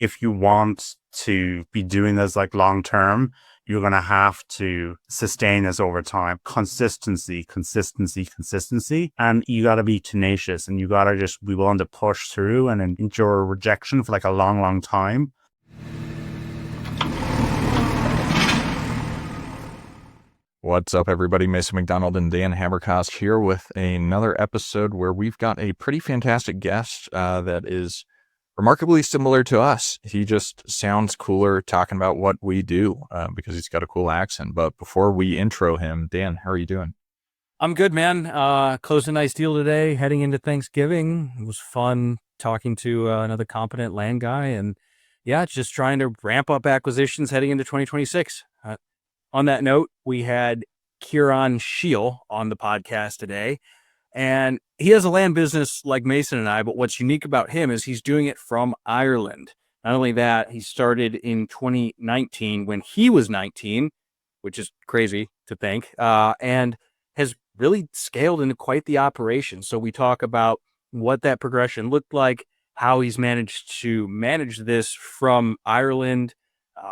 if you want to be doing this like long term, you're going to have to sustain this over time. Consistency. And you got to be tenacious, and you got to just be willing to push through and endure rejection for like a long, long time. What's up, everybody? Mason McDonald and Dan Haberkost here with another episode where we've got a pretty fantastic guest that is remarkably similar to us. He just sounds cooler talking about what we do because he's got a cool accent. But before we intro him, Dan, how are you doing? I'm good, man. Closed a nice deal today, heading into Thanksgiving. It was fun talking to another competent land guy, and yeah, just trying to ramp up acquisitions heading into 2026. On that note, we had Ciaran Sheil on the podcast today, and he has a land business like Mason and I, but what's unique about him is he's doing it from Ireland. Not only that, he started in 2019 when he was 19, which is crazy to think, and has really scaled into quite the operation. So we talk about what that progression looked like, how he's managed to manage this from Ireland,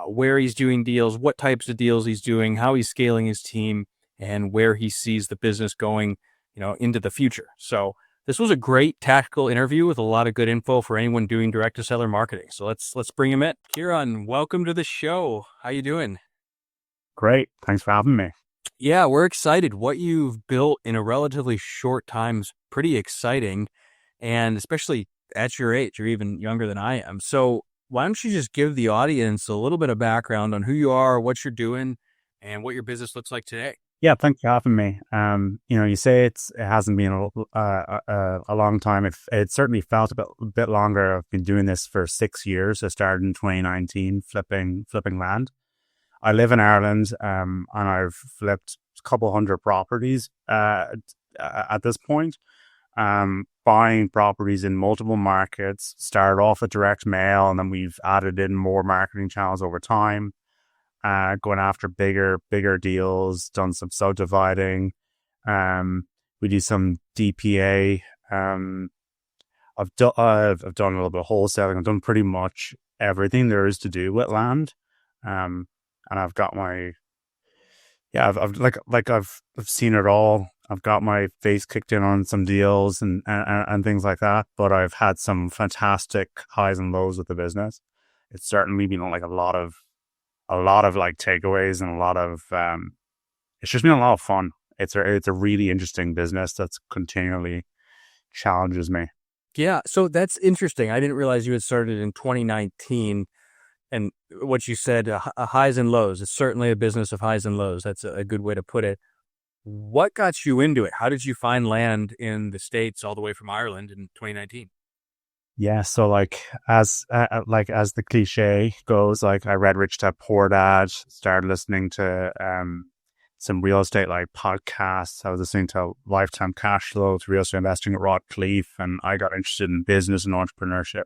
where he's doing deals, what types of deals he's doing, how he's scaling his team, and where he sees the business going, into the future. So this was a great tactical interview with a lot of good info for anyone doing direct to seller marketing. So let's bring him in. Ciaran, welcome to the show. How you doing? Great. Thanks for having me. Yeah, we're excited. What you've built in a relatively short time is pretty exciting, and especially at your age, you're even younger than I am. So why don't you just give the audience a little bit of background on who you are, what you're doing, and what your business looks like today? Yeah, thanks for having me. You say it hasn't been a long time. It certainly felt a bit longer. I've been doing this for 6 years. I started in 2019, flipping land. I live in Ireland, and I've flipped a couple hundred properties at this point. Buying properties in multiple markets. Started off with direct mail, and then we've added in more marketing channels over time. Going after bigger deals. Done some subdividing. We do some DPA. I've done a little bit of wholesaling. I've done pretty much everything there is to do with land. And I've got my, I've seen it all. I've got my face kicked in on some deals and things like that, but I've had some fantastic highs and lows with the business. It's certainly been like a lot of like takeaways and a lot of, it's just been a lot of fun. It's a really interesting business that's continually challenges me. Yeah. So that's interesting. I didn't realize you had started in 2019. And what you said, highs and lows. It's certainly a business of highs and lows. That's a good way to put it. What got you into it? How did you find land in the States all the way from Ireland in 2019? Yeah, so as the cliche goes, I read Rich Dad Poor Dad, started listening to some real estate podcasts. I was listening to Lifetime Cash Flow, to real estate investing at Rod Cleef, and I got interested in business and entrepreneurship.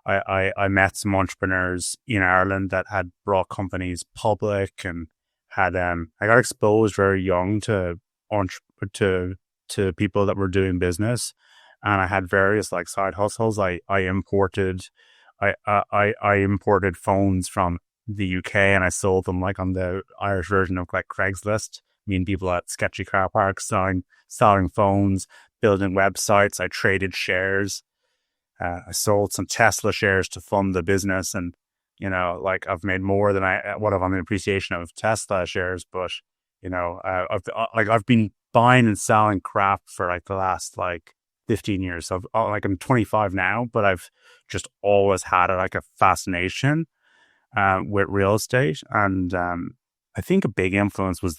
I met some entrepreneurs in Ireland that had brought companies public, and had I got exposed very young to people that were doing business, and I had various side hustles. I imported phones from the UK, and I sold them on the Irish version of Craigslist. Meeting people at sketchy car parks, selling phones, building websites. I traded shares. I sold some Tesla shares to fund the business, and I've made more than I would have on the appreciation of Tesla shares. But I've been buying and selling crap for the last 15 years. So I'm 25 now, but I've just always had a fascination with real estate, and I think a big influence was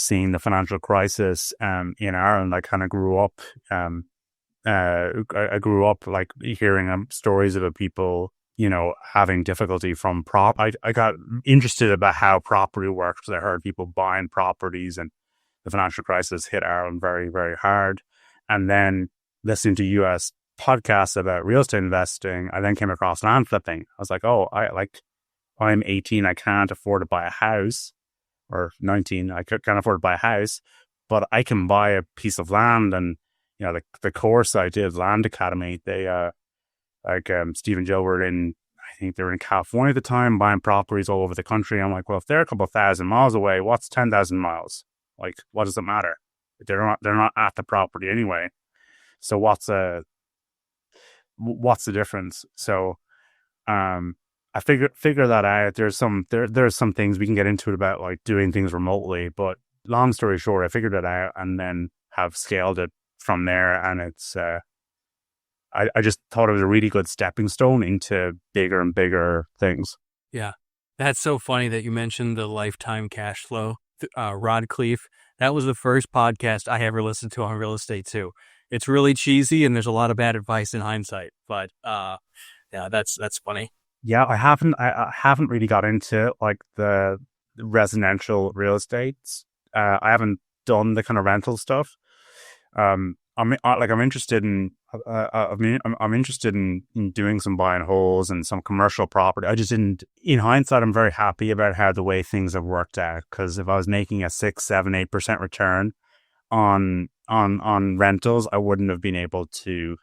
seeing the financial crisis in Ireland. I kind of grew up. I grew up hearing stories about people, having difficulty from I got interested about how property works because I heard people buying properties, and the financial crisis hit Ireland very, very hard. And then listening to US podcasts about real estate investing, I then came across land flipping. I was like, oh, I'm 18, I can't afford to buy a house, or 19, I can't afford to buy a house, but I can buy a piece of land. And the course I did, Land Academy, they Steve and Joe were in, I think they were in California at the time, buying properties all over the country. I'm like, well, if they're a couple of thousand miles away, what's 10,000 miles? Like, what does it matter? They're not at the property anyway. So what's the difference? So I figure that out. There's some things we can get into it about like doing things remotely, but long story short, I figured it out and then have scaled it from there. And it's I just thought it was a really good stepping stone into bigger and bigger things. Yeah. That's so funny that you mentioned the lifetime cash flow. Rod Cleef, that was the first podcast I ever listened to on real estate too. It's really cheesy and there's a lot of bad advice in hindsight, but yeah, that's funny. Yeah, I haven't really got into like the residential real estate. I haven't done the kind of rental stuff. I'm interested in. I'm interested in doing some buy and holds and some commercial property. I just didn't. In hindsight, I'm very happy about how the way things have worked out. Because if I was making a 6, 7, 8% return on rentals, I wouldn't have been able to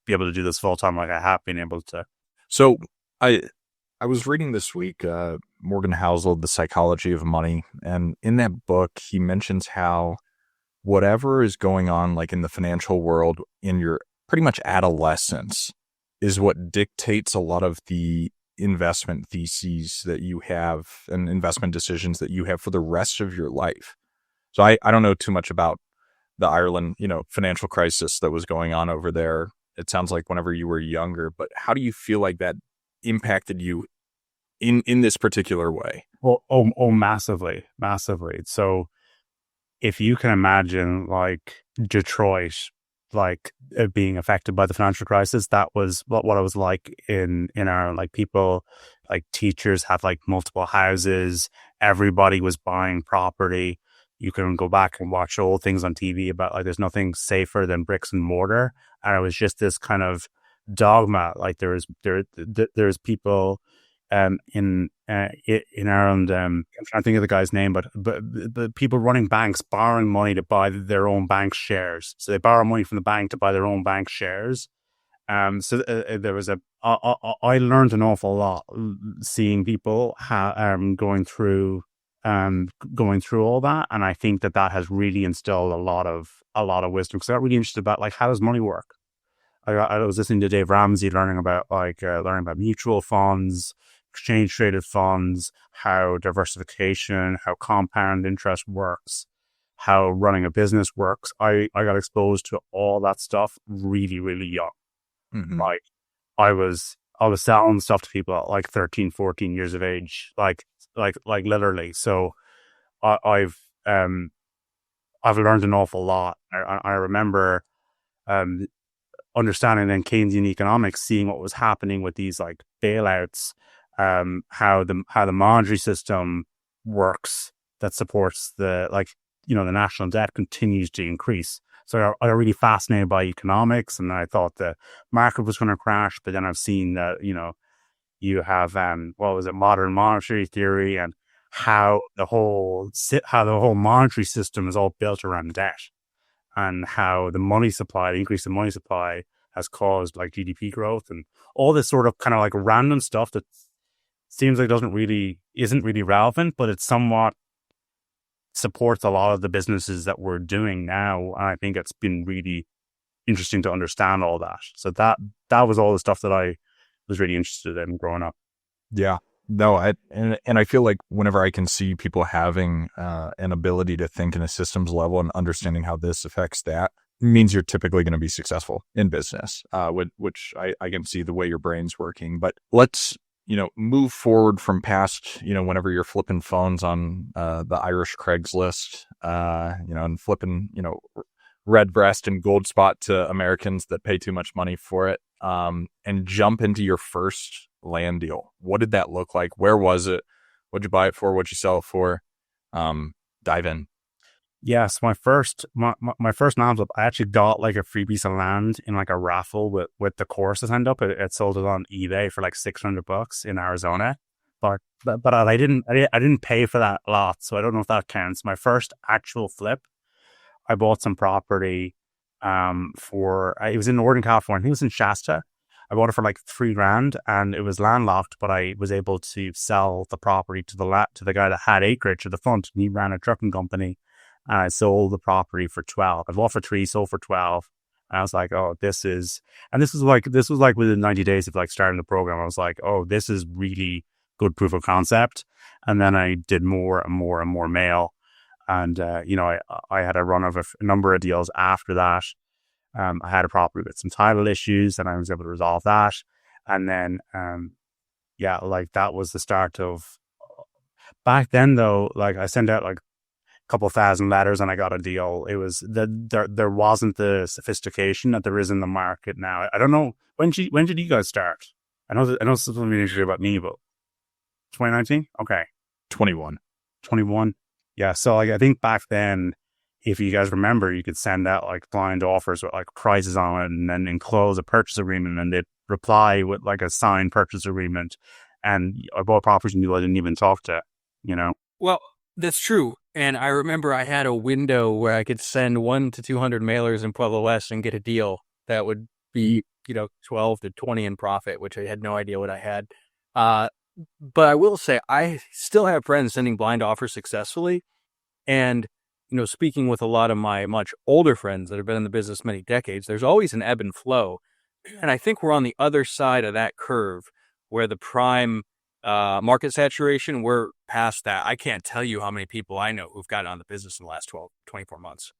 do this full time like I have been able to. So I was reading this week Morgan Housel, The Psychology of Money, and in that book he mentions how whatever is going on like in the financial world in your pretty much adolescence is what dictates a lot of the investment theses that you have and investment decisions that you have for the rest of your life. So I don't know too much about the Ireland, financial crisis that was going on over there. It sounds like whenever you were younger, but how do you feel like that impacted you in this particular way? Well, massively. So if you can imagine like Detroit, like being affected by the financial crisis, that was what it was like in Ireland. Like people, like teachers had like multiple houses. Everybody was buying property. You can go back and watch old things on TV about like there's nothing safer than bricks and mortar, and it was just this kind of dogma. Like there's people in Ireland. I'm trying to think of the guy's name, but the people running banks borrowing money to buy their own bank shares. So they borrow money from the bank to buy their own bank shares. So there was I learned an awful lot seeing people going through all that, and I think that has really instilled a lot of wisdom, because I got really interested about like how does money work. I was listening to Dave Ramsey learning about mutual funds, exchange traded funds, how diversification, how compound interest works, how running a business works. I got exposed to all that stuff really, really young. Mm-hmm. Like I was selling stuff to people at like 13, 14 years of age, like literally. So I've learned an awful lot. I remember understanding then Keynesian economics, seeing what was happening with these like bailouts, how the monetary system works that supports the national debt continues to increase. So I got really fascinated by economics, and I thought the market was going to crash. But then I've seen that you have modern monetary theory, and how the whole monetary system is all built around debt, and how the increase in money supply has caused like GDP growth and all this sort of kind of like random stuff that seems like isn't really relevant, but it somewhat supports a lot of the businesses that we're doing now. And I think it's been really interesting to understand all that. So that was all the stuff that I was really interested in growing up. Yeah. No, I feel like whenever I can see people having an ability to think in a systems level and understanding how this affects that, means you're typically going to be successful in business, which I can see the way your brain's working. But let's, move forward from past, whenever you're flipping phones on the Irish Craigslist, and flipping, Redbreast and Gold Spot to Americans that pay too much money for it, and jump into your first land deal. What did that look like? Where was it? What'd you buy it for? What'd you sell it for? Dive in. Yes, my first land flip, I actually got like a free piece of land in like a raffle with the course I signed up. It sold it on eBay for like $600 in Arizona, but I didn't pay for that lot, so I don't know if that counts. My first actual flip, I bought some property it was in Northern California. I think it was in Shasta. I bought it for like $3,000 and it was landlocked, but I was able to sell the property to the guy that had acreage at the front, and he ran a trucking company. And I sold the property for 12. I bought for 3, sold for 12. And I was like, oh, this was like within 90 days of like starting the program. I was like, oh, this is really good proof of concept. And then I did more and more and more mail. And, I had a run of a number of deals after that. I had a property with some title issues and I was able to resolve that. And then, like that was the start of, back then though, like I sent out like a couple thousand letters and I got a deal. It was there wasn't the sophistication that there is in the market now. I don't know, when did you guys start? I know this is something interesting about me, but 2019? Okay. 21. 21. Yeah. So like, I think back then, if you guys remember, you could send out like blind offers with like prices on it and then enclose a purchase agreement, and they'd reply with like a signed purchase agreement. And I bought properties from people I didn't even talk to, Well, that's true. And I remember I had a window where I could send 1 to 200 mailers in Pueblo West and get a deal that would be, 12 to 20 in profit, which I had no idea what I had. But I will say, I still have friends sending blind offers successfully. And, speaking with a lot of my much older friends that have been in the business many decades, there's always an ebb and flow. And I think we're on the other side of that curve where the prime market saturation, we're past that. I can't tell you how many people I know who've gotten on the business in the last 12, 24 months.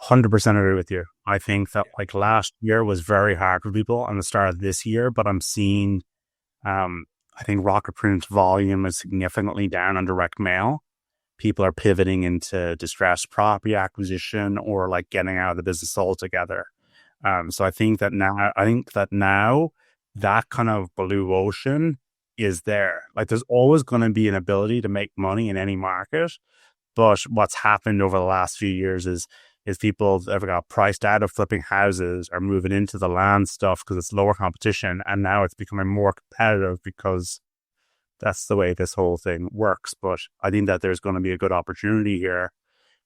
100% agree with you. I think that like last year was very hard for people and the start of this year, but I'm seeing, I think Rocket Print's volume is significantly down on direct mail. People are pivoting into distressed property acquisition or like getting out of the business altogether. So I think that now that kind of blue ocean is there. Like there's always going to be an ability to make money in any market. But what's happened over the last few years is people that have got priced out of flipping houses are moving into the land stuff because it's lower competition. And now it's becoming more competitive because that's the way this whole thing works. But I think that there's going to be a good opportunity here.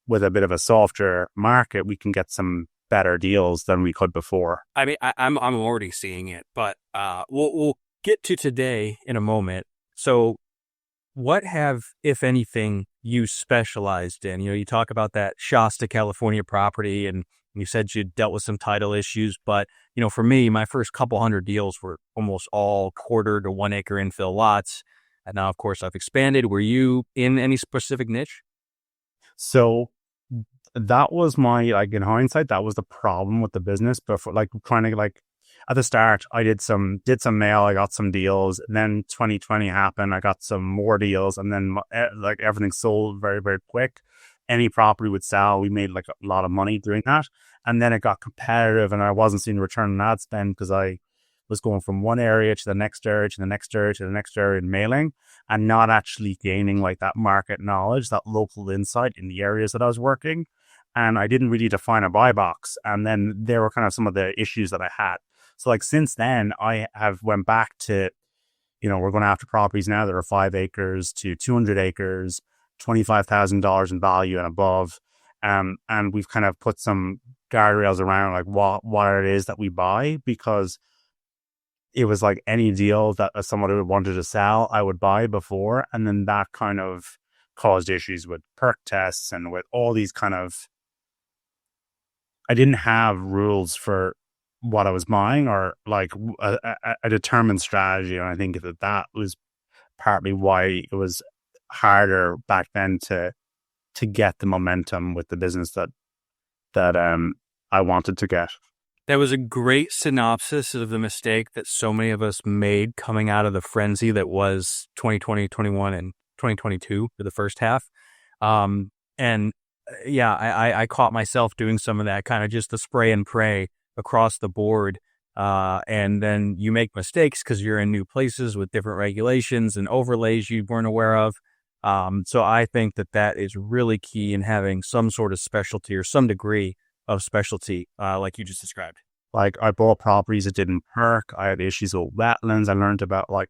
With a bit of a softer market, we can get some better deals than we could before. I mean, I'm already seeing it, but we'll get to today in a moment. So what have, if anything, you specialized in? You talk about that Shasta, California property, and you said you dealt with some title issues. But, for me, my first couple hundred deals were almost all 1/4 to 1 acre infill lots. And now, of course, I've expanded. Were you in any specific niche? So that was in hindsight, that was the problem with the business. But for like trying to like at the start, I did some mail, I got some deals, and then 2020 happened. I got some more deals, and then like everything sold very, very quick. Any property would sell. We made like a lot of money doing that. And then it got competitive and I wasn't seeing return on ad spend because I was going from one area to the next area to the next area to the next area in mailing and not actually gaining like that market knowledge, that local insight in the areas that I was working. And I didn't really define a buy box. And then there were kind of some of the issues that I had. So like since then, I have went back to, we're going after properties now that are 5 acres to 200 acres, $25,000 in value and above. And we've kind of put some guardrails around like what it is that we buy, because it was like any deal that somebody wanted to sell, I would buy before. And then that kind of caused issues with perk tests and with all these kind of, I didn't have rules for what I was buying or like a determined strategy. And I think that was partly why it was harder back then to get the momentum with the business that I wanted to get. That was a great synopsis of the mistake that so many of us made coming out of the frenzy that was 2020, 21, and 2022 for the first half. And yeah, I caught myself doing some of that, kind of just the spray and pray across the board. And then you make mistakes because you're in new places with different regulations and overlays you weren't aware of. So I think that is really key in having some sort of specialty or some degree of specialty, like you just described. Like I bought properties that didn't perk. I had issues with wetlands. I learned about like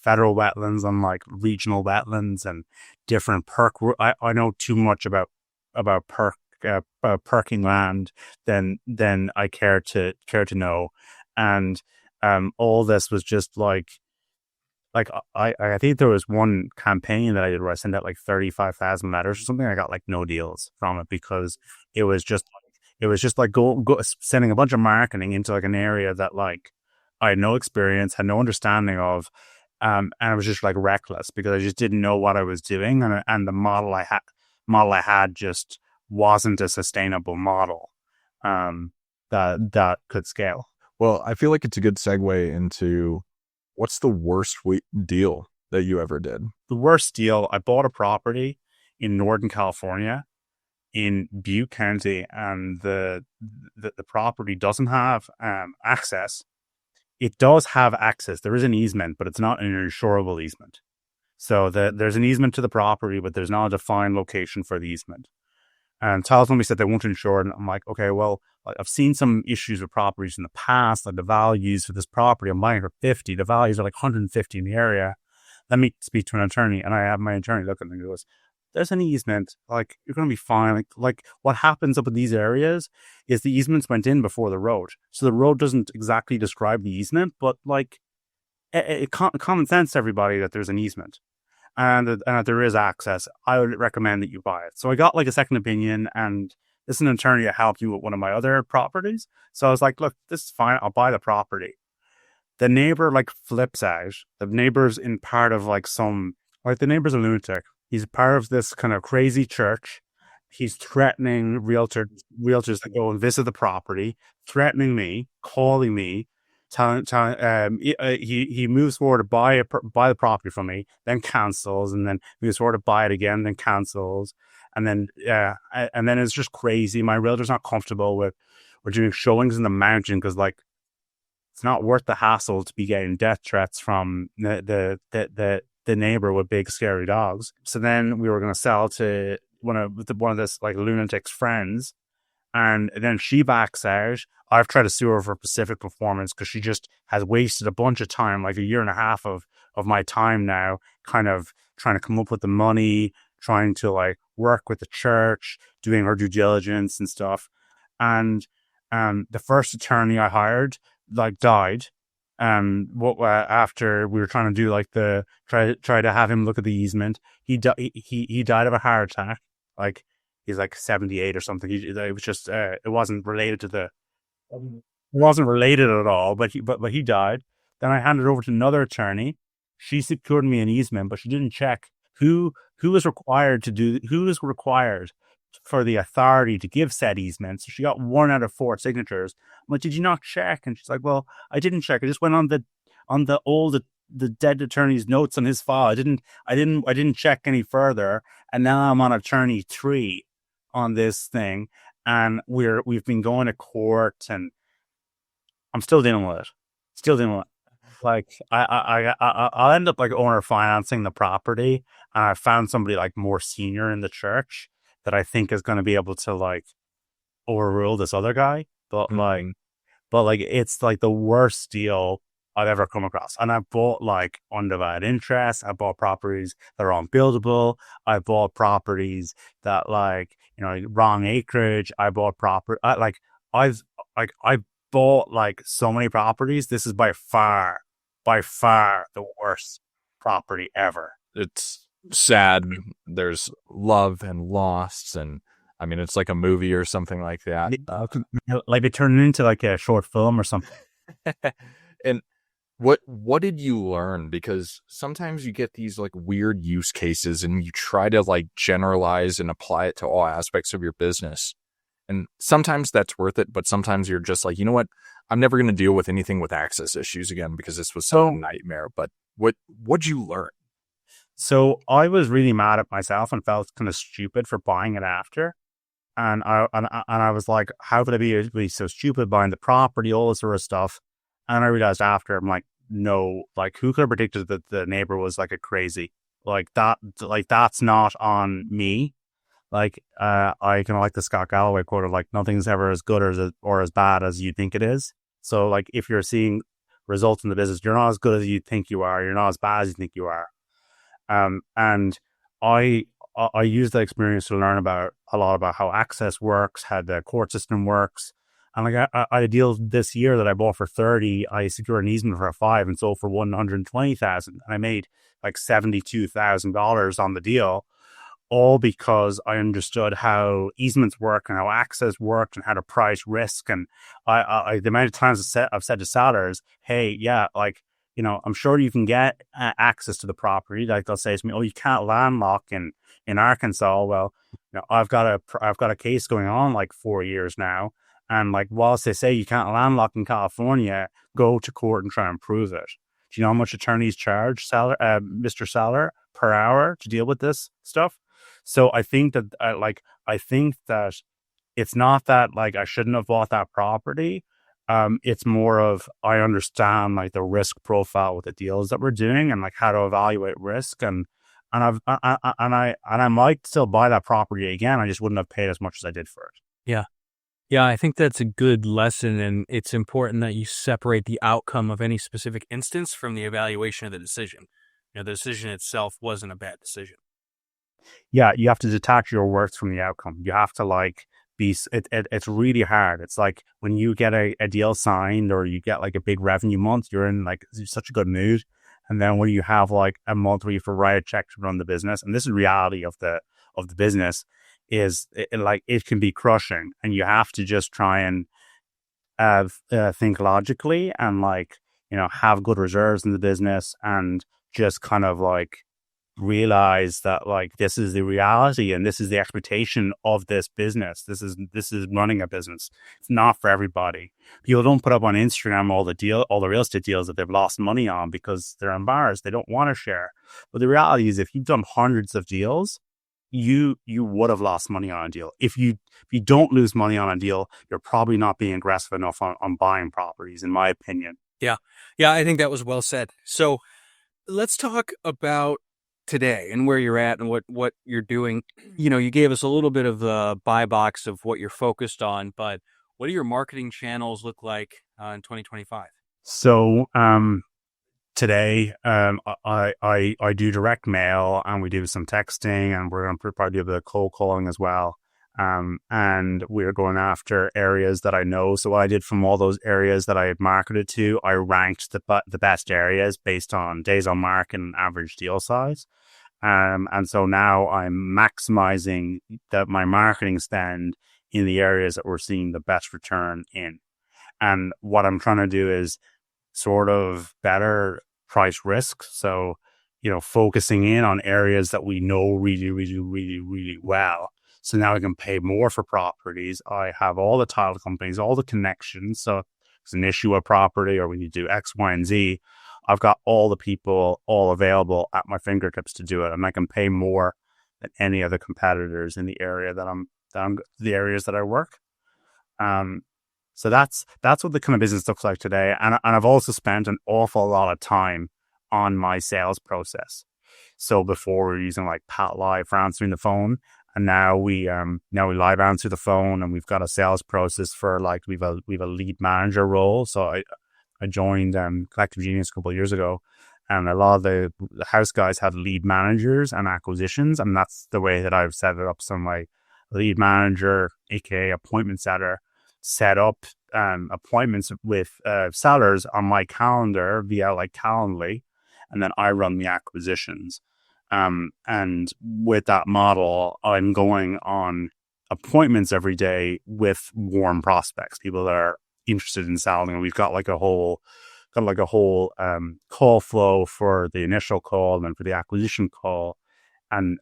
federal wetlands and like regional wetlands and different perk. I know too much about perking land than I care to know. And all this was just like I think there was one campaign that I did where I sent out like 35,000 letters or something. I got like no deals from it because it was just like go sending a bunch of marketing into like an area that like I had no experience, had no understanding of, and I was just like reckless because I just didn't know what I was doing, and the model I had just wasn't a sustainable model, that could scale. Well, I feel like it's a good segue into what's the worst deal that you ever did? The worst deal, I bought a property in Northern California in Butte County, and the property doesn't have access. It does have access. There is an easement, but it's not an insurable easement. So there's an easement to the property, but there's not a defined location for the easement. And told me said they won't insure it. And I'm like, okay, well, I've seen some issues with properties in the past. Like the values for this property, I'm buying for 50. The values are like 150 in the area. Let me speak to an attorney. And I have my attorney look at me and goes, there's an easement. Like, you're going to be fine. Like what happens up in these areas is the easements went in before the road. So the road doesn't exactly describe the easement, but like common sense to everybody that there's an easement. And that there is access, I would recommend that you buy it. So I got like a second opinion, and this is an attorney that helped you with one of my other properties. So I was like, look, this is fine. I'll buy the property. The neighbor like flips out. The neighbor's in part of like the neighbor's a lunatic. He's part of this kind of crazy church. He's threatening realtors to go and visit the property, threatening me, calling me, he moves forward to buy the property from me, then cancels, and then moves forward to buy it again, then cancels, and then it's just crazy. My realtor's not comfortable with we're doing showings in the mountain because like it's not worth the hassle to be getting death threats from the neighbor with big scary dogs. So then we were going to sell to one of this like lunatic's friends. And then she backs out. I've tried to sue her for Pacific Performance because she just has wasted a bunch of time, like a year and a half of my time now, kind of trying to come up with the money, trying to like work with the church, doing her due diligence and stuff. And the first attorney I hired like died. After we were trying to do like try to have him look at the easement, he died of a heart attack. Like he's like 78 or something. It was just it wasn't related to it wasn't related at all. But he died. Then I handed it over to another attorney. She secured me an easement, but she didn't check who was required for the authority to give said easement. So she got 1 out of 4 signatures. I'm like, did you not check? And she's like, well, I didn't check. I just went on the dead attorney's notes on his file. I didn't check any further. And now I'm on attorney 3 on this thing. And we've been going to court, and I'm still dealing with it. Like I'll end up like owner financing the property, and I found somebody like more senior in the church that I think is going to be able to like overrule this other guy. But like it's like the worst deal I've ever come across. And I bought like undivided interest. I bought properties that are unbuildable. I bought properties that like, wrong acreage. I bought I bought like so many properties. This is by far the worst property ever. It's sad. There's love and loss, and I mean, it's like a movie or something like that. Like they turn it into like a short film or something. And what did you learn? Because sometimes you get these like weird use cases and you try to like generalize and apply it to all aspects of your business. And sometimes that's worth it, but sometimes you're just like, you know what? I'm never going to deal with anything with access issues again because this was a nightmare. But what'd you learn? So I was really mad at myself and felt kind of stupid for buying it after. And I was like, how could I be so stupid buying the property, all this sort of stuff? And I realized after, I'm like, no, like who could have predicted that the neighbor was like a crazy? Like that's not on me. Like I kind of like the Scott Galloway quote of like, nothing's ever as good or as bad as you think it is. So like if you're seeing results in the business, you're not as good as you think you are. You're not as bad as you think you are. And I used that experience to learn about a lot about how access works, how the court system works, And like I had a deal this year that I bought for 30. I secured an easement for 5 and sold for 120,000. And I made like $72,000 on the deal, all because I understood how easements work and how access worked and how to price risk. And the amount of times I've said to sellers, hey, yeah, like, you know, I'm sure you can get access to the property. Like they'll say to me, oh, you can't landlock in Arkansas. Well, you know, I've got a case going on like 4 years now. And like, whilst they say you can't landlock in California, go to court and try and prove it. Do you know how much attorneys charge Mr. Seller per hour to deal with this stuff? So I think that I think that it's not that like I shouldn't have bought that property. It's more of I understand like the risk profile with the deals that we're doing and like how to evaluate risk and I might still buy that property again. I just wouldn't have paid as much as I did for it. Yeah. Yeah, I think that's a good lesson, and it's important that you separate the outcome of any specific instance from the evaluation of the decision. You know, the decision itself wasn't a bad decision. Yeah, you have to detach your worth from the outcome. You have to like it's really hard. It's like when you get a deal signed or you get like a big revenue month, you're in like such a good mood. And then when you have like a month where you have to write a check to run the business, and this is reality of the business, is it can be crushing, and you have to just try and think logically and like, you know, have good reserves in the business and just kind of like realize that like this is the reality and this is the expectation of this business. This is running a business. It's not for everybody. People don't put up on Instagram all the real estate deals that they've lost money on because they're embarrassed. They don't want to share. But the reality is, if you've done hundreds of deals, you would have lost money on a deal. If you don't lose money on a deal, you're probably not being aggressive enough on buying properties, in my opinion. Yeah, I think that was well said. So let's talk about today and where you're at and what you're doing. You know, you gave us a little bit of the buy box of what you're focused on, but what do your marketing channels look like in 2025? So today, I do direct mail, and we do some texting, and we're going to probably do a bit of cold calling as well. And we're going after areas that I know. So what I did from all those areas that I had marketed to, I ranked the best areas based on days on market and average deal size. And so now I'm maximizing my marketing spend in the areas that we're seeing the best return in. And what I'm trying to do is sort of better price risk. So, you know, focusing in on areas that we know really, really, really, really well. So now I can pay more for properties. I have all the title companies, all the connections. So if it's an issue of property or we need to do X, Y, and Z, I've got all the people all available at my fingertips to do it. And I can pay more than any other competitors in the area the areas that I work. So that's what the kind of business looks like today. And I've also spent an awful lot of time on my sales process. So before we were using like Pat Live for answering the phone, and now we live answer the phone, and we've got a sales process for like we've a lead manager role. So I joined Collective Genius a couple of years ago, and a lot of the house guys have lead managers and acquisitions, and that's the way that I've set it up. So my lead manager, aka appointment setter, set up appointments with sellers on my calendar via like Calendly, and then I run the acquisitions. And with that model, I'm going on appointments every day with warm prospects, people that are interested in selling. And we've got like a whole call flow for the initial call and then for the acquisition call. And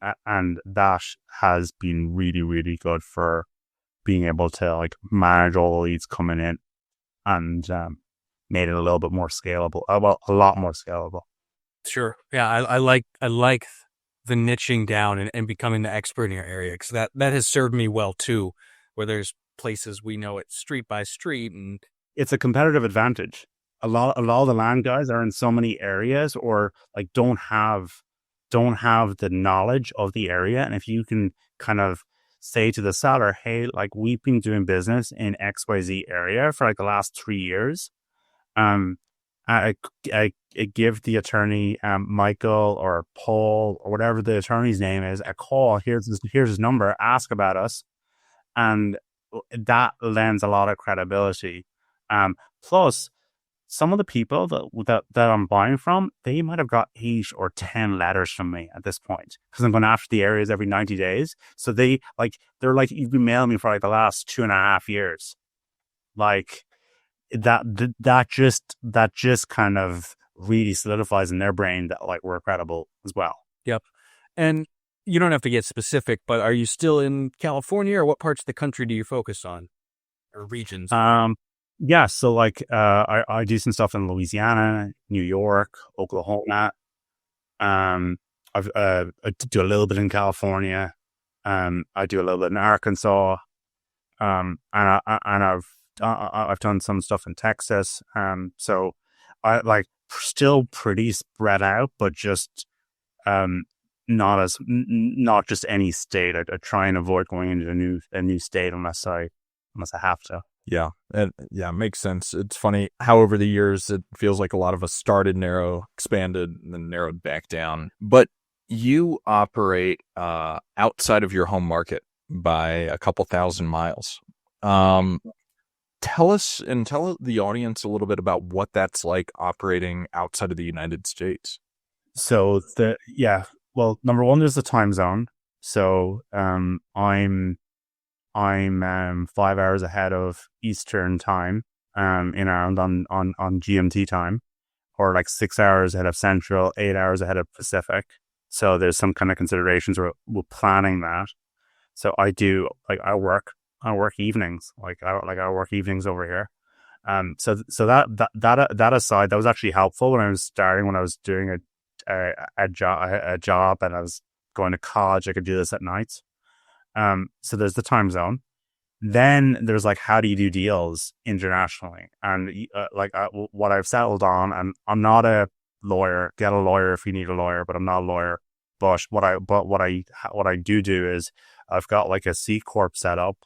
that has been really, really good for being able to like manage all the leads coming in, and made it a little bit more scalable. Well, a lot more scalable. Sure. Yeah, I like the niching down and becoming the expert in your area, because that has served me well too, where there's places we know it street by street, and it's a competitive advantage. A lot of the land guys are in so many areas, or like don't have the knowledge of the area. And if you can kind of say to the seller, hey, like we've been doing business in XYZ area for like the last 3 years. I give the attorney, Michael or Paul or whatever the attorney's name is, a call. Here's his number. Ask about us. And that lends a lot of credibility. Plus, some of the people that I'm buying from, they might have got 8 or 10 letters from me at this point, because I'm going after the areas every 90 days. So they're like, you've been mailing me for like the last 2.5 years. Like that just kind of really solidifies in their brain that like we're credible as well. Yep. And you don't have to get specific, but are you still in California, or what parts of the country do you focus on, or regions? Yeah, so like I do some stuff in Louisiana, New York, Oklahoma. I do a little bit in California. I do a little bit in Arkansas. And I've done some stuff in Texas. So I like still pretty spread out, but just not just any state. I try and avoid going into a new state unless I have to. Yeah. Makes sense. It's funny how over the years it feels like a lot of us started narrow, expanded, and then narrowed back down. But you operate outside of your home market by a couple thousand miles. Tell us and tell the audience a little bit about what that's like operating outside of the United States. So well, number one, there's the time zone. So I'm 5 hours ahead of Eastern time in Ireland on GMT time, or like 6 hours ahead of Central, 8 hours ahead of Pacific. So there's some kind of considerations we're planning that. So I do like I work evenings, I work evenings over here. So that aside, that was actually helpful when I was doing a job and I was going to college. I could do this at night. So there's the time zone. Then there's like, how do you do deals internationally? And what I've settled on, and I'm not a lawyer. Get a lawyer if you need a lawyer, but I'm not a lawyer. But what I do is I've got like a C corp set up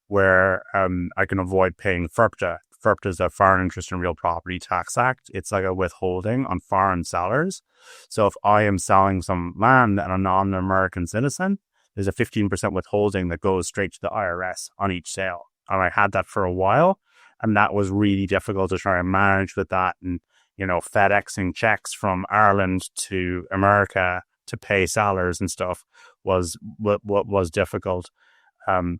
where I can avoid paying FIRPTA. FIRPTA is a Foreign Interest in Real Property Tax Act. It's like a withholding on foreign sellers. So if I am selling some land and I'm not an American citizen, there's a 15% withholding that goes straight to the IRS on each sale. And I had that for a while, and that was really difficult to try and manage with that. And, FedExing checks from Ireland to America to pay sellers and stuff was difficult. I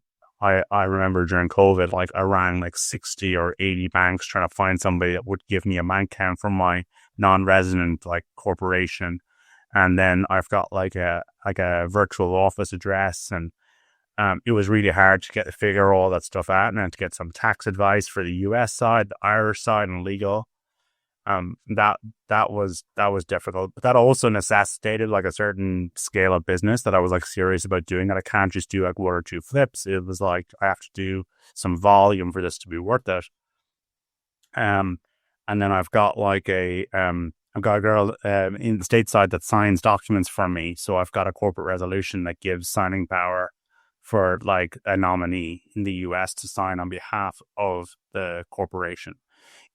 remember during COVID, like I rang like 60 or 80 banks trying to find somebody that would give me a bank account from my non-resident like corporation. And then I've got like a virtual office address, and it was really hard to figure all that stuff out, and then to get some tax advice for the US side, the Irish side, and legal. That was difficult, but that also necessitated like a certain scale of business that I was like serious about doing, that I can't just do like 1 or 2 flips. It was like, I have to do some volume for this to be worth it. And then I've got like I've got a girl in the stateside that signs documents for me. So I've got a corporate resolution that gives signing power for like a nominee in the US to sign on behalf of the corporation.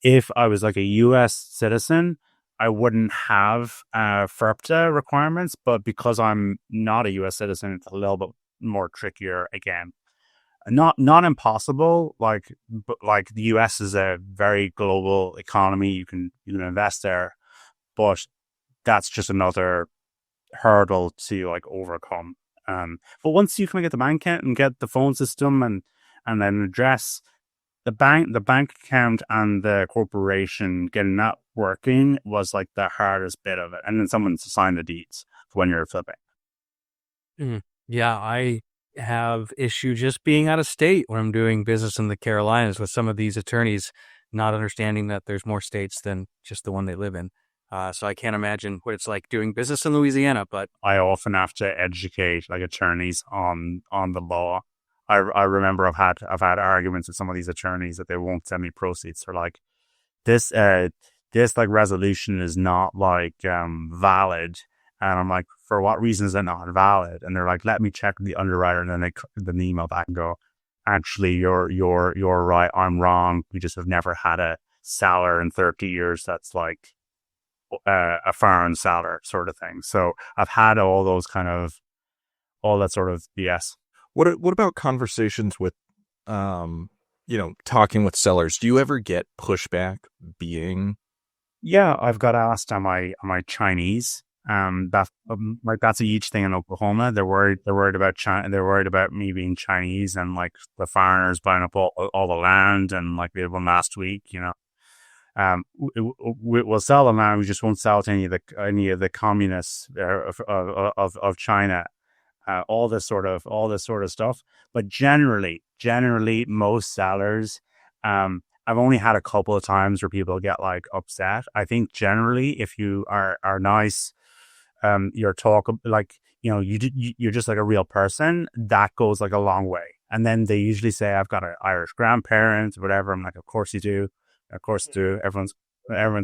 If I was like a US citizen, I wouldn't have FIRPTA requirements, but because I'm not a US citizen, it's a little bit more trickier again. Not impossible, but the US is a very global economy. You can invest there, but that's just another hurdle to like overcome. But once you can get the bank account and get the phone system and then address, the bank account and the corporation, getting that working was like the hardest bit of it. And then someone to sign the deeds when you're flipping. Yeah, I have issue just being out of state when I'm doing business in the Carolinas with some of these attorneys not understanding that there's more states than just the one they live in. So I can't imagine what it's like doing business in Louisiana, but I often have to educate like attorneys on the law. I remember I've had arguments with some of these attorneys that they won't send me proceeds. They're like, this like resolution is not like valid, and I'm like, for what reason is it not valid? And they're like, let me check with the underwriter, and then they email back and go, actually, you're right, I'm wrong. We just have never had a seller in 30 years that's like a foreign seller sort of thing. So I've had all that sort of BS. What about conversations with talking with sellers, do you ever get pushback being? Yeah, I've got asked, am I Chinese? That's a huge thing in Oklahoma. They're worried about China. They're worried about me being Chinese and like the foreigners buying up all the land. And like we had one last week, we'll sell the land. We just won't sell to any of the communists of China. All this sort of stuff. But generally, most sellers, I've only had a couple of times where people get like upset. I think generally, if you are nice, your talk like you're just like a real person, that goes like a long way. And then they usually say, I've got an Irish grandparent, whatever. I'm like, of course you do, of course you do. Everyone's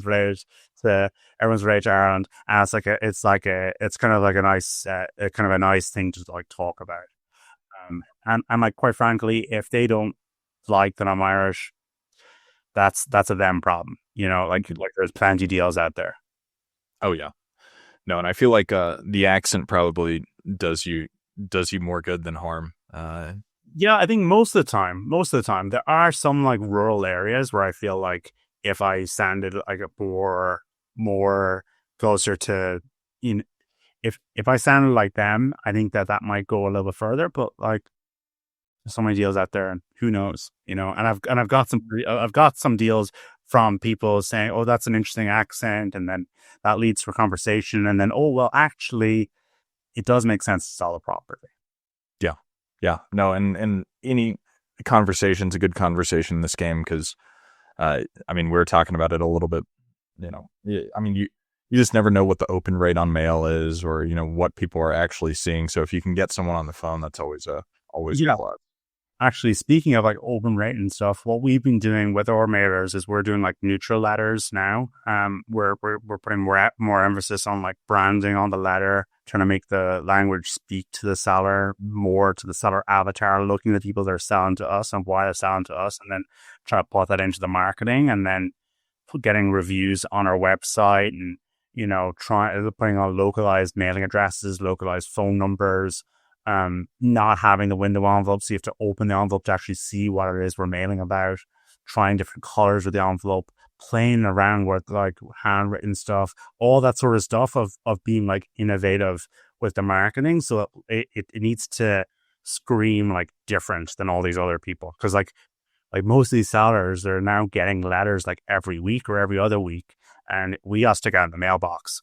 related to Ireland, and it's kind of like a nice thing to like talk about. And like quite frankly, if they don't like that I'm Irish, that's a them problem. Like there's plenty of deals out there. Oh yeah. No, and I feel like the accent probably does you more good than harm. Yeah, I think most of the time, there are some like rural areas where I feel like if I sounded like a more closer to, if I sounded like them, I think that might go a little bit further. But like, there's so many deals out there, and who knows, And I've got some deals from people saying, "Oh, that's an interesting accent," and then that leads to a conversation, and then, "Oh, well, actually, it does make sense to sell the property." Yeah. No, and any conversation's a good conversation in this game because, we were talking about it a little bit. You just never know what the open rate on mail is, or what people are actually seeing. So if you can get someone on the phone, that's always a plus. Actually, speaking of like open rate and stuff, what we've been doing with our mailers is we're doing like neutral letters now. We're putting more emphasis on like branding on the letter, trying to make the language speak to the seller, more to the seller avatar, looking at the people that are selling to us and why they're selling to us, and then try to put that into the marketing, and then getting reviews on our website, and putting on localized mailing addresses, localized phone numbers. Not having the window envelope, so you have to open the envelope to actually see what it is we're mailing about, trying different colors with the envelope, playing around with like handwritten stuff, all that sort of stuff of being like innovative with the marketing. So it needs to scream like different than all these other people, because like most of these sellers, they're now getting letters like every week or every other week, and we got to stick out in the mailbox.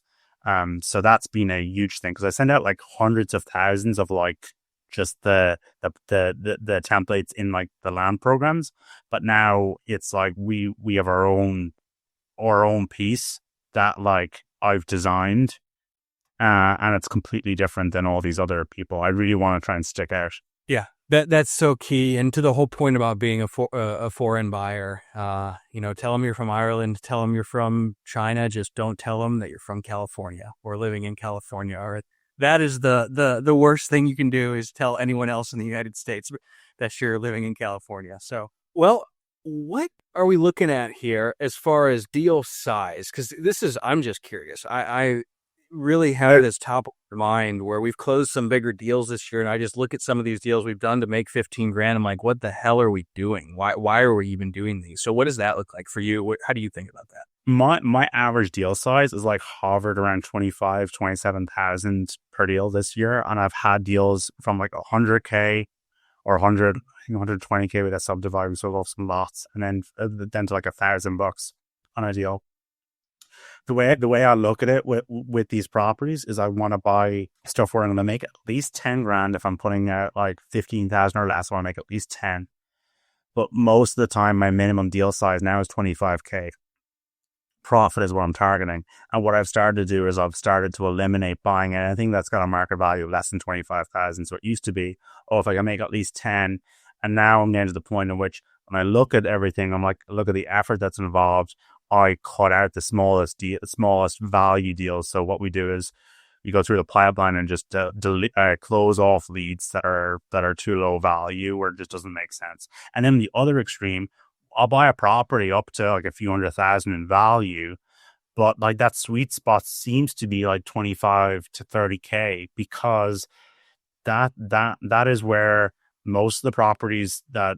So that's been a huge thing, because I send out like hundreds of thousands of like just the templates in like the land programs, but now it's like we have our own piece that like I've designed, and it's completely different than all these other people. I really want to try and stick out. Yeah, that's so key. And to the whole point about being a foreign buyer, tell them you're from Ireland, tell them you're from China. Just don't tell them that you're from California or living in California. Or that is the worst thing you can do, is tell anyone else in the United States that you're living in California. So, well, what are we looking at here as far as deal size? Because I'm just curious. I really have this top of mind where we've closed some bigger deals this year, and I just look at some of these deals we've done to make 15 grand. I'm like, what the hell are we doing? Why are we even doing these? So what does that look like for you? How do you think about that? My average deal size is like hovered around 27,000 per deal this year, and I've had deals from like 100K or 120K with a subdivision, so off some lots, and then to like $1,000 on a deal. The way I look at it with these properties is I want to buy stuff where I'm going to make at least 10 grand. If I'm putting out like 15,000 or less, I want to make at least 10. But most of the time, my minimum deal size now is 25K. Profit is what I'm targeting. And what I've started to do is I've started to eliminate buying anything that's got a market value of less than 25,000. So it used to be, if I can make at least 10. And now I'm getting to the point in which when I look at everything, I'm like, look at the effort that's involved. I cut out the smallest value deals. So what we do is we go through the pipeline and just close off leads that are too low value, or it just doesn't make sense. And then the other extreme, I'll buy a property up to like a few $100,000 in value, but like that sweet spot seems to be like 25 to 30K, because that is where most of the properties that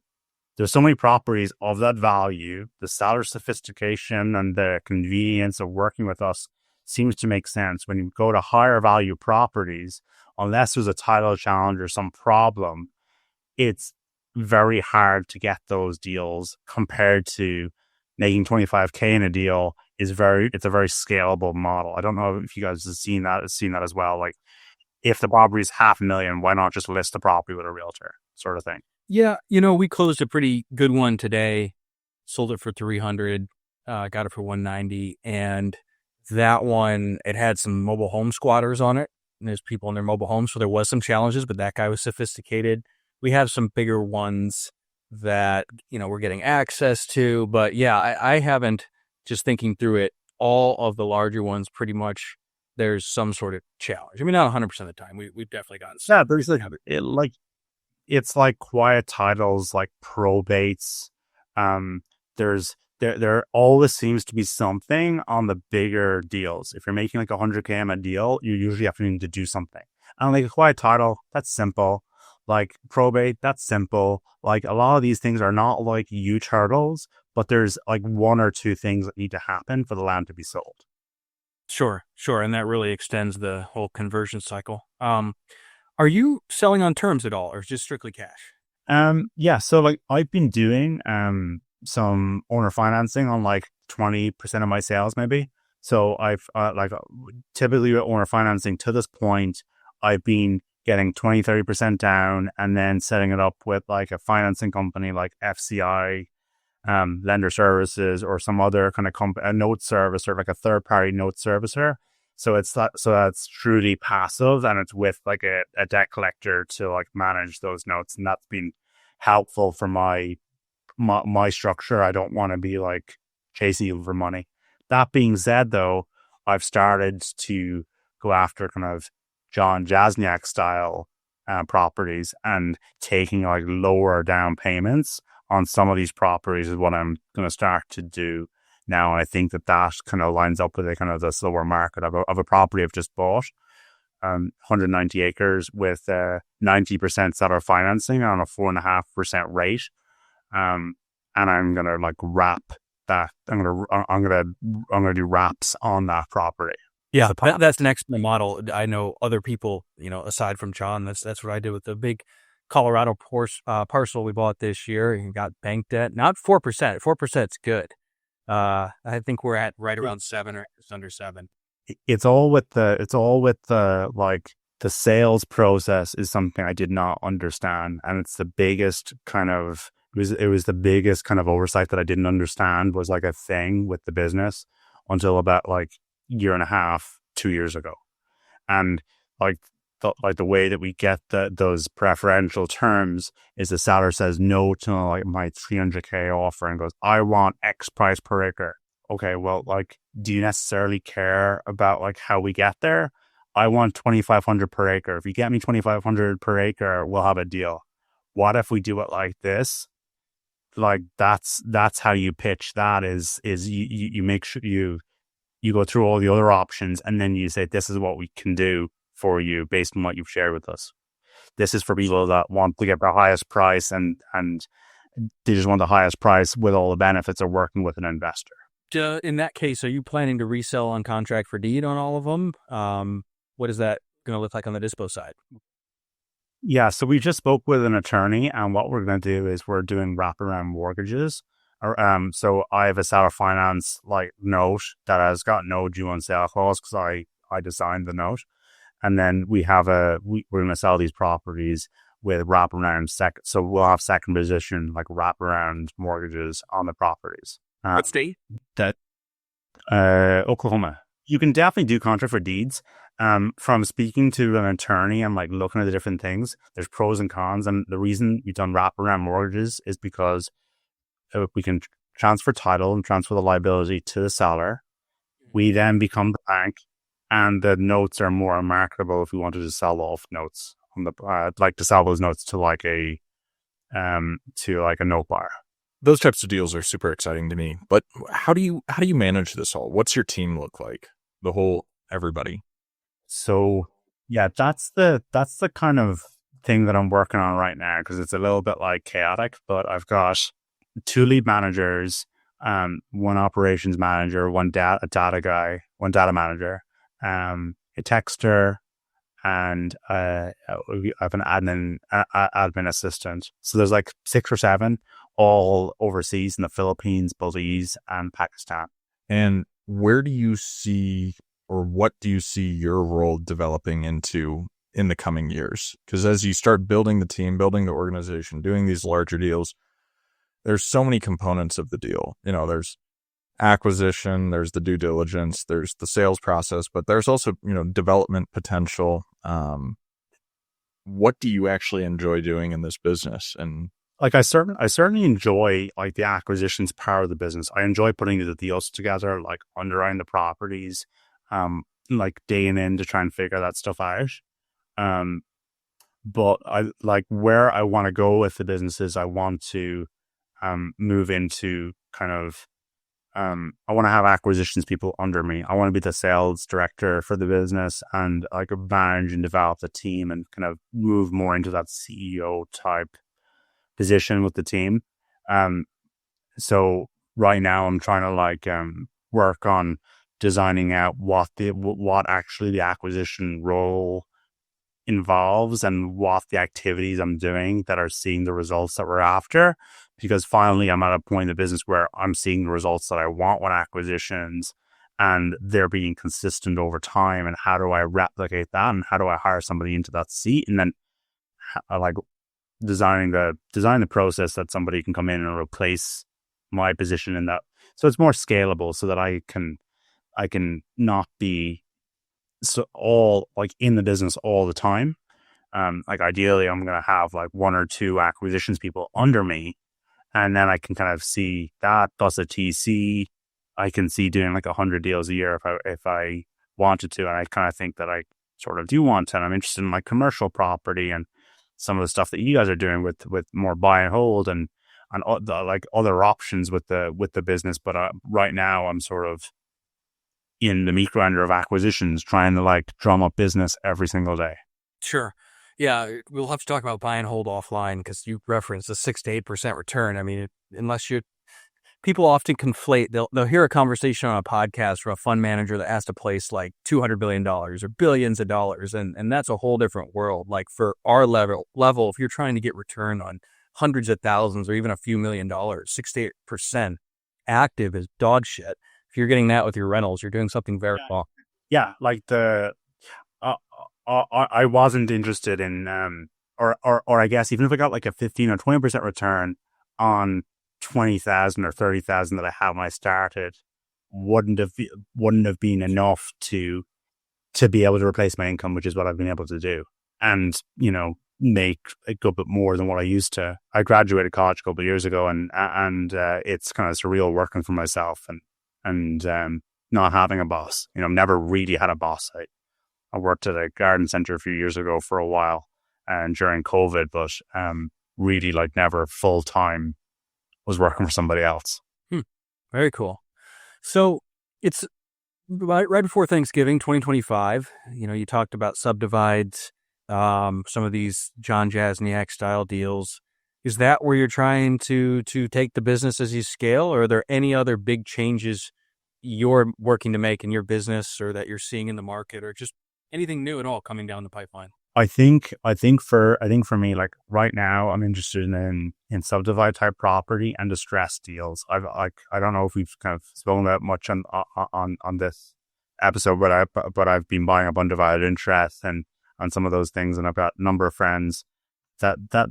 there's so many properties of that value. The seller sophistication and the convenience of working with us seems to make sense. When you go to higher value properties, unless there's a title challenge or some problem, it's very hard to get those deals compared to making 25K in a deal. It's a very scalable model. I don't know if you guys have seen that as well. Like, if the property is $500,000, why not just list the property with a realtor, sort of thing? Yeah, we closed a pretty good one today, sold it for 300, got it for 190, and that one, it had some mobile home squatters on it, and there's people in their mobile homes, so there was some challenges, but that guy was sophisticated. We have some bigger ones that, we're getting access to, but yeah, I haven't, just thinking through it, all of the larger ones, pretty much, there's some sort of challenge. I mean, not 100% of the time. We've definitely gotten some. Yeah, there's it's like quiet titles, like probates. There always seems to be something on the bigger deals. If you're making like 100K on a deal, you usually have to need to do something. And like a quiet title, that's simple. Like probate, that's simple. Like a lot of these things are not like huge hurdles, but there's like one or two things that need to happen for the land to be sold. Sure. And that really extends the whole conversion cycle. Are you selling on terms at all, or just strictly cash? Yeah. So like I've been doing some owner financing on like 20% of my sales, maybe. So I've typically with owner financing to this point, I've been getting 20-30% down and then setting it up with like a financing company like FCI, lender services, or some other kind of a note servicer, like a third party note servicer. So that's truly passive, and it's with like a debt collector to like manage those notes, and that's been helpful for my structure. I don't want to be like chasing you for money. That being said, though, I've started to go after kind of John Jasniak style properties, and taking like lower down payments on some of these properties is what I'm going to start to do now. And I think that kind of lines up with a kind of the slower market of a property I've just bought, 190 acres with 90% seller financing on a 4.5% rate. And I'm going to like wrap that. I'm going to do wraps on that property. Yeah, that's the next model. I know other people, aside from John, that's what I did with the big Colorado parcel we bought this year, and got bank debt. Not 4%. 4% is good. I think we're at right around 7 or just under 7. It's all with the like the sales process is something I did not understand, and it's the biggest kind of it was the biggest kind of oversight that I didn't understand was like a thing with the business until about like year and a half, 2 years ago. And like the way that we get those preferential terms is the seller says no to like my 300K offer and goes, I want X price per acre. Okay, well, like, do you necessarily care about like how we get there? I want 2,500 per acre. If you get me 2,500 per acre, we'll have a deal. What if we do it like this? Like that's how you pitch that is you make sure you go through all the other options, and then you say, this is what we can do for you based on what you've shared with us. This is for people that want to get the highest price, and they just want the highest price with all the benefits of working with an investor. In that case, are you planning to resell on contract for deed on all of them? What is that going to look like on the dispo side? Yeah, so we just spoke with an attorney, and what we're going to do is we're doing wraparound mortgages. So I have a seller finance like note that has got no due on sale clause because I designed the note, and then we're going to sell these properties with wraparound so we'll have second position like wraparound mortgages on the properties. What state? That Oklahoma. You can definitely do contract for deeds. From speaking to an attorney and like looking at the different things, there's pros and cons. And the reason we've done wraparound mortgages is because we can transfer title and transfer the liability to the seller. We then become the bank, and the notes are more marketable if we wanted to sell off notes on the like to sell those notes to like a note buyer. Those types of deals are super exciting to me. But how do you manage this all? What's your team look like? The whole everybody. So yeah, that's the kind of thing that I'm working on right now, because it's a little bit like chaotic, but I've got 2 lead managers, 1 operations manager, a data guy, 1 data manager, a texter, and I have an admin assistant. So there's like 6 or 7, all overseas in the Philippines, Belize, and Pakistan. And where do you see, or what do you see your role developing into in the coming years? Because as you start building the team, building the organization, doing these larger deals, there's so many components of the deal. There's acquisition, there's the due diligence, there's the sales process, but there's also, development potential. What do you actually enjoy doing in this business? And like I certainly enjoy like the acquisitions part of the business. I enjoy putting the deals together, like underwriting the properties, like day in to try and figure that stuff out. But I like where I want to go with the businesses. I want to move into kind of I want to have acquisitions people under me. I want to be the sales director for the business and like manage and develop the team and kind of move more into that CEO type position with the team. So right now I'm trying to like work on designing out what actually the acquisition role involves and what the activities I'm doing that are seeing the results that we're after. Because finally I'm at a point in the business where I'm seeing the results that I want with acquisitions and they're being consistent over time. And how do I replicate that? And how do I hire somebody into that seat? And then I like design the process that somebody can come in and replace my position in that. So it's more scalable so that I can not be so all like in the business all the time. Like ideally I'm going to have like 1 or 2 acquisitions people under me. And then I can kind of see that plus a TC. I can see doing like 100 deals a year if I wanted to. And I kind of think that I sort of do want to. And I'm interested in like commercial property and some of the stuff that you guys are doing with more buy and hold and like other options with the business. But right now I'm sort of in the meat grinder of acquisitions, trying to like drum up business every single day. Sure. Yeah, we'll have to talk about buy and hold offline because you referenced the 6 to 8% return. I mean, people often conflate. They'll hear a conversation on a podcast from a fund manager that has to place like $200 billion or billions of dollars, and that's a whole different world. Like for our level, if you're trying to get return on hundreds of thousands or even a few $1,000,000, 6 to 8% active is dog shit. If you're getting that with your rentals, you're doing something very wrong. Yeah, like I wasn't interested in or I guess even if I got like a 15 or 20% return on 20,000 or 30,000 that I had when I started, wouldn't have been enough to be able to replace my income, which is what I've been able to do, and make a good bit more than what I used to. I graduated college a couple of years ago, and it's kind of surreal working for myself and not having a boss. I've never really had a boss. I worked at a garden center a few years ago for a while and during COVID, but really like never full time was working for somebody else. Very cool. So it's right before Thanksgiving, 2025. You talked about subdivides, some of these John Jasniak style deals. Is that where you're trying to take the business as you scale, or are there any other big changes you're working to make in your business or that you're seeing in the market, or just anything new at all coming down the pipeline? I think for me, like right now, I'm interested in subdivide type property and distressed deals. I don't know if we've kind of spoken about much on this episode, but I've been buying up undivided interest and on some of those things, and I've got a number of friends that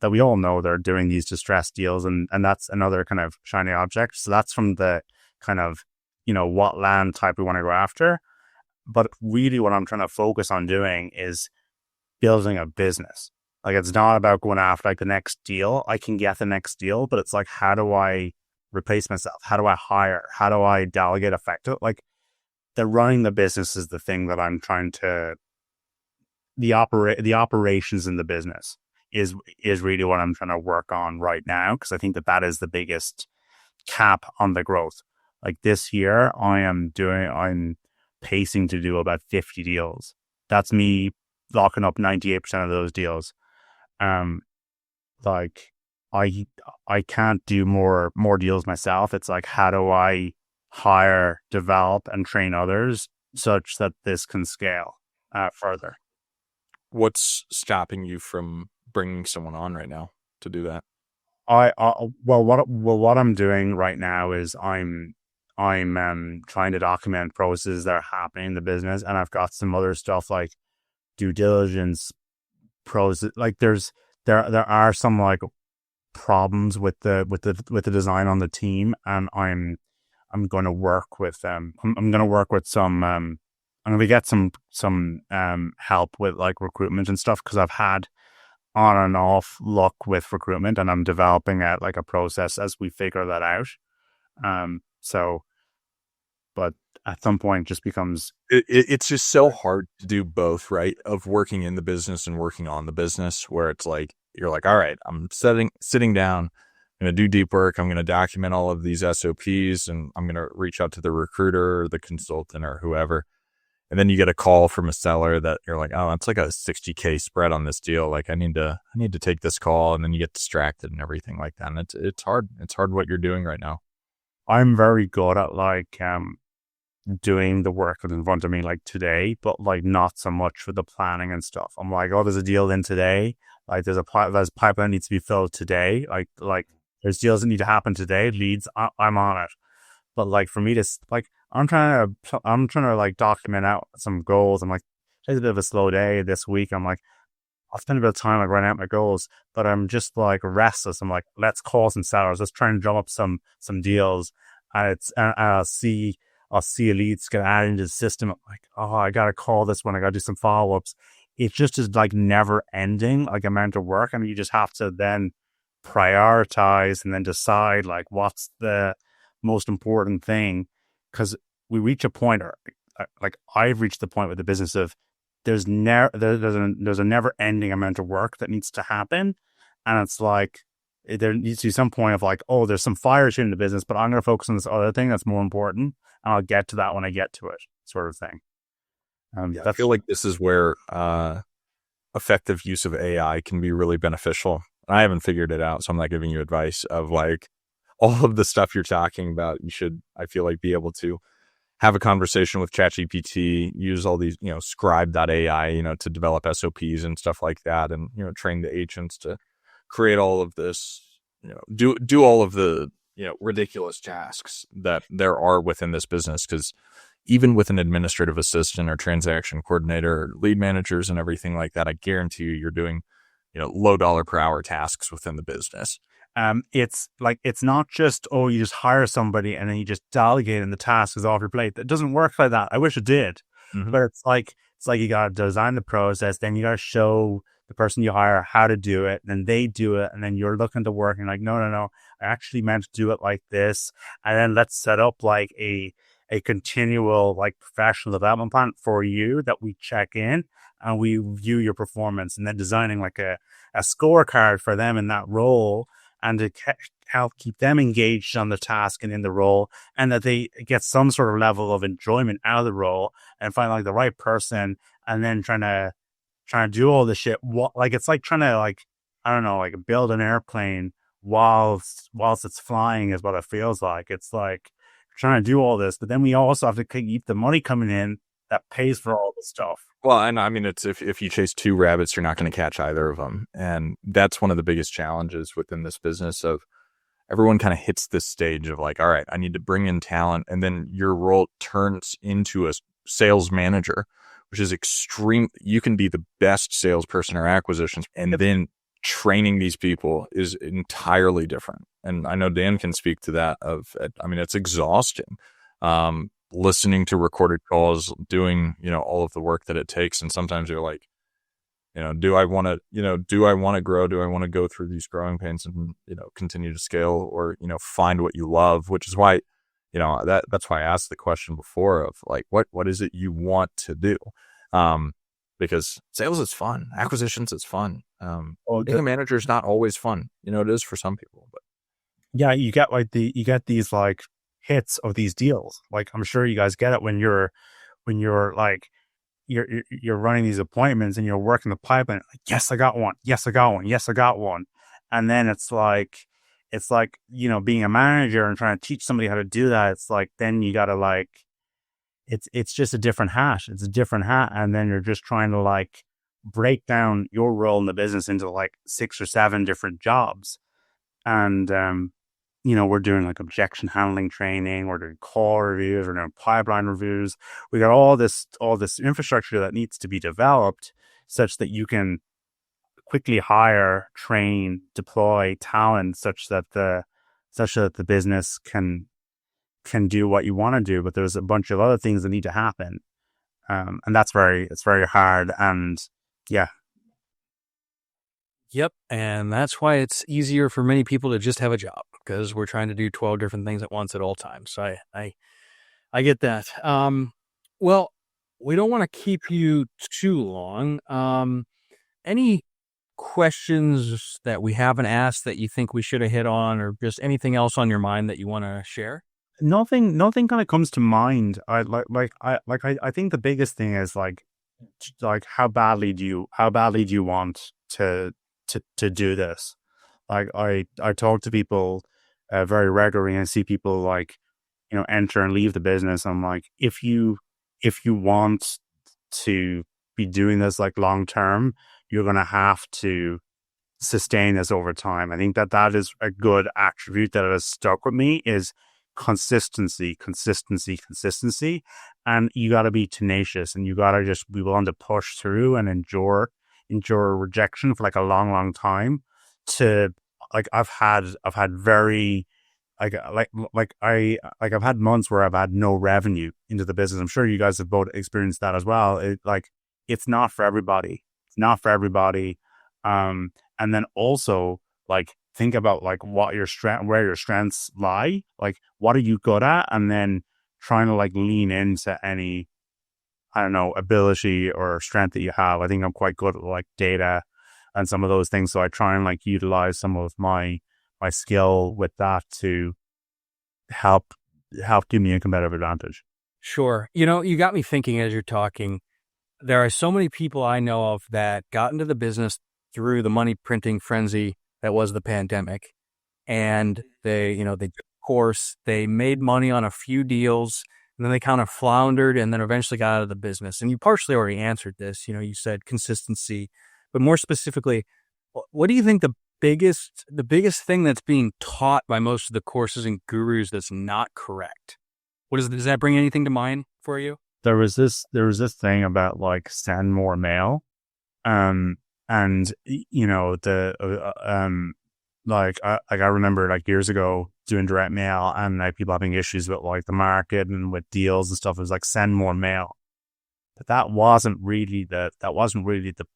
we all know they're doing these distressed deals, and that's another kind of shiny object. So that's from the kind of what land type we want to go after. But really, what I'm trying to focus on doing is building a business. Like it's not about going after like the next deal. I can get the next deal, but it's like, how do I replace myself? How do I hire? How do I delegate effective? Like the running the business is the thing that I'm trying to, the operations in the business is really what I'm trying to work on right now. Cause I think that is the biggest cap on the growth. Like this year I'm pacing to do about 50 deals. That's me locking up 98% of those deals. Um, like I I can't do more deals myself. It's like, how do I hire, develop, and train others such that this can scale further? What's stopping you from bringing someone on right now to do that? What I'm doing right now is I'm trying to document processes that are happening in the business, and I've got some other stuff like due diligence process. Like there are some like problems with the design on the team, and I'm going to work with them. I'm going to work with some I'm going to get some help with like recruitment and stuff, because I've had on and off luck with recruitment, and I'm developing like a process as we figure that out. So, but at some point, it just becomes It's just so hard to do both, right? Of working in the business and working on the business, where it's like, you're like, all right, I'm sitting down, I'm going to do deep work. I'm going to document all of these SOPs, and I'm going to reach out to the recruiter or the consultant or whoever. And then you get a call from a seller that you're like, oh, it's like a 60K spread on this deal. Like I need to take this call, and then you get distracted and everything like that. And it's hard. It's hard what you're doing right now. I'm very good at like doing the work that's in front of me like today, but like not so much for the planning and stuff. I'm like, oh, there's a deal in today. Like there's a pipeline that needs to be filled today. Like there's deals that need to happen today. Leads, I'm on it. But like for me to like, I'm trying to like document out some goals. I'm like, it's a bit of a slow day this week. I'm like, I'll spend a bit of time like writing out my goals, but I'm just like restless. I'm like, let's call some sellers. Let's try and drum up some deals. And I'll see a leads get added into the system. I'm like, oh, I gotta call this one. I gotta do some follow ups. It just is like never ending like amount of work, and you just have to then prioritize and then decide like what's the most important thing, because we reach a point, or like I've reached the point with the business of there's a never ending amount of work that needs to happen, and it's like there needs to be some point of like, oh, there's some fires here in the business, but I'm going to focus on this other thing that's more important, and I'll get to that when I get to it, sort of thing. Yeah, I feel like this is where effective use of AI can be really beneficial. I haven't figured it out, so I'm not giving you advice of like all of the stuff you're talking about. You should, I feel like, be able to have a conversation with ChatGPT, use all these, scribe.ai, to develop SOPs and stuff like that, and, train the agents to create all of this, do all of the, ridiculous tasks that there are within this business. Because even with an administrative assistant or transaction coordinator, or lead managers and everything like that, I guarantee you're doing, low dollar per hour tasks within the business. It's like, it's not just, oh, you just hire somebody and then you just delegate and the task is off your plate. It doesn't work like that. I wish it did. Mm-hmm. But it's like you got to design the process, then you got to show the person you hire how to do it, and then they do it, and then you're looking to work and like, no, I actually meant to do it like this. And then let's set up like a continual like professional development plan for you that we check in and we view your performance, and then designing like a scorecard for them in that role, and to help keep them engaged on the task and in the role, and that they get some sort of level of enjoyment out of the role, and find like the right person, and then trying to do all this shit. Like it's like trying to like, I don't know, like build an airplane whilst it's flying is what it feels like. It's like trying to do all this, but then we also have to keep the money coming in that pays for all the stuff. Well, and I mean, it's if you chase two rabbits, you're not going to catch either of them. And that's one of the biggest challenges within this business of everyone kind of hits this stage of like, all right, I need to bring in talent. And then your role turns into a sales manager, which is extreme. You can be the best salesperson or acquisitions, and then training these people is entirely different. And I know Dan can speak to that it's exhausting. Listening to recorded calls, doing, all of the work that it takes. And sometimes you're like, do I want to grow? Do I want to go through these growing pains and, continue to scale, or, find what you love, which is why, that's why I asked the question before of like, what is it you want to do? Because sales is fun. Acquisitions is fun. Being a manager is not always fun. It is for some people, but yeah, you get these like hits of these deals. Like I'm sure you guys get it when you're like, you're running these appointments and you're working the pipeline. Like, yes, I got one. Yes, I got one. Yes, I got one. And then it's like, being a manager and trying to teach somebody how to do that. It's like, then you got to like, it's just a different hat. It's a different hat. And then you're just trying to like break down your role in the business into like 6 or 7 different jobs. And, we're doing like objection handling training, we're doing call reviews, we're doing pipeline reviews. We got all this infrastructure that needs to be developed such that you can quickly hire, train, deploy talent such that the business can do what you want to do. But there's a bunch of other things that need to happen. And it's very hard. And yeah. Yep. And that's why it's easier for many people to just have a job, because we're trying to do 12 different things at once at all times. So I get that. Well, we don't want to keep you too long. Any questions that we haven't asked that you think we should have hit on, or just anything else on your mind that you want to share? Nothing kind of comes to mind. I think the biggest thing is like how badly do you want to do this? Like I talk to people very regularly and see people like, enter and leave the business. I'm like, if you want to be doing this like long term, you're going to have to sustain this over time. I think that is a good attribute that has stuck with me is consistency. And you got to be tenacious, and you got to just be willing to push through and endure rejection for like a long time. To like, I've had very I've had months where I've had no revenue into the business. I'm sure you guys have both experienced that as well. It's not for everybody. And then also like think about like where your strengths lie. Like, what are you good at? And then trying to like lean into any, I don't know, ability or strength that you have. I think I'm quite good at like data and some of those things. So I try and like utilize some of my skill with that to help give me a competitive advantage. Sure. You got me thinking as you're talking. There are so many people I know of that got into the business through the money printing frenzy that was the pandemic. And they took a course, they made money on a few deals, and then they kind of floundered and then eventually got out of the business. And you partially already answered this. You said consistency, but more specifically, what do you think the biggest thing that's being taught by most of the courses and gurus that's not correct? Does that bring anything to mind for you? There was this thing about like send more mail. And I remember like years ago doing direct mail and like people having issues with like the market and with deals and stuff. It was like send more mail. But that wasn't really the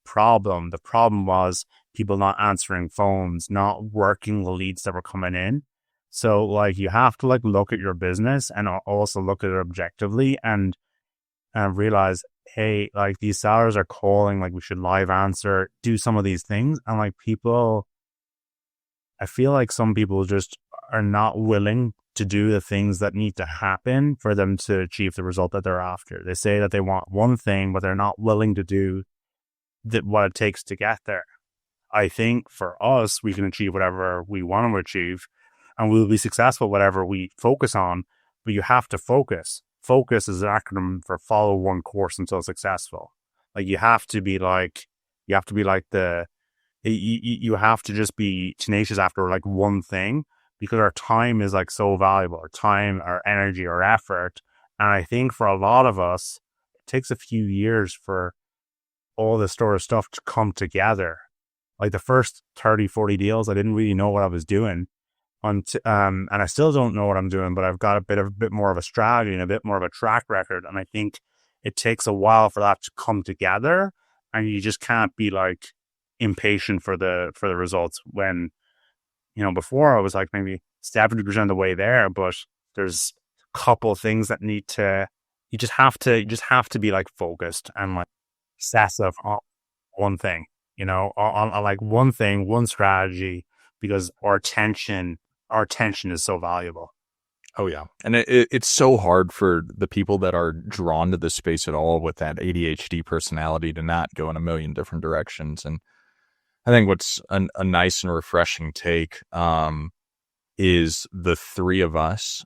problem. The problem was people not answering phones, not working the leads that were coming in. So like you have to like look at your business and also look at it objectively and realize, hey, like these sellers are calling, like we should live answer, do some of these things. And like I feel like some people just are not willing to do the things that need to happen for them to achieve the result that they're after. They say that they want one thing, but they're not willing to do what it takes to get there. I think for us, we can achieve whatever we want to achieve and we'll be successful whatever we focus on, but you have to focus. Focus is an acronym for follow one course until successful. Like you have to just be tenacious after like one thing, because our time is like so valuable, our time, our energy, our effort. And I think for a lot of us, it takes a few years for all this sort of stuff to come together. Like the first 30, 40 deals, I didn't really know what I was doing. And I still don't know what I'm doing, but I've got a bit more of a strategy and a bit more of a track record. And I think it takes a while for that to come together, and you just can't be like impatient for the results when, before I was like maybe 70% of the way there, but there's a couple of things that you just have to be like focused and like obsessive on one thing, on like one thing, one strategy, because our attention is so valuable. Oh, yeah. And it's so hard for the people that are drawn to this space at all with that ADHD personality to not go in a million different directions. And I think what's a nice and refreshing take is the three of us,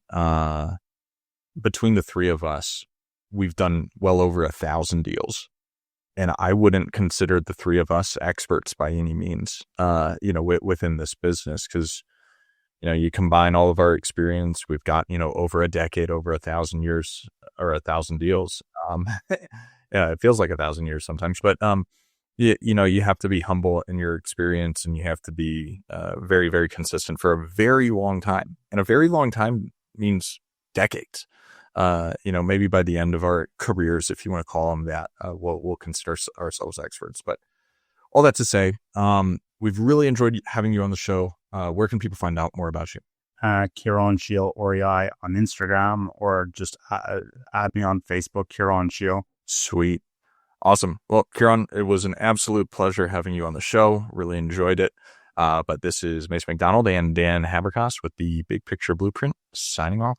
between the three of us, we've done well over 1,000 deals. And I wouldn't consider the three of us experts by any means, within this business, because you combine all of our experience. We've got, over a decade, over 1,000 years, or 1,000 deals. Yeah, it feels like 1,000 years sometimes, but, you have to be humble in your experience, and you have to be very, very consistent for a very long time. And a very long time means decades. Maybe by the end of our careers, if you want to call them that, we'll consider ourselves experts. But all that to say, we've really enjoyed having you on the show. Where can people find out more about you? Ciaran Sheil REI on Instagram, or just add me on Facebook, Ciaran Sheil. Sweet. Awesome. Well, Ciaran, it was an absolute pleasure having you on the show. Really enjoyed it. But this is Mason McDonald and Dan Haberkas with the Big Picture Blueprint signing off.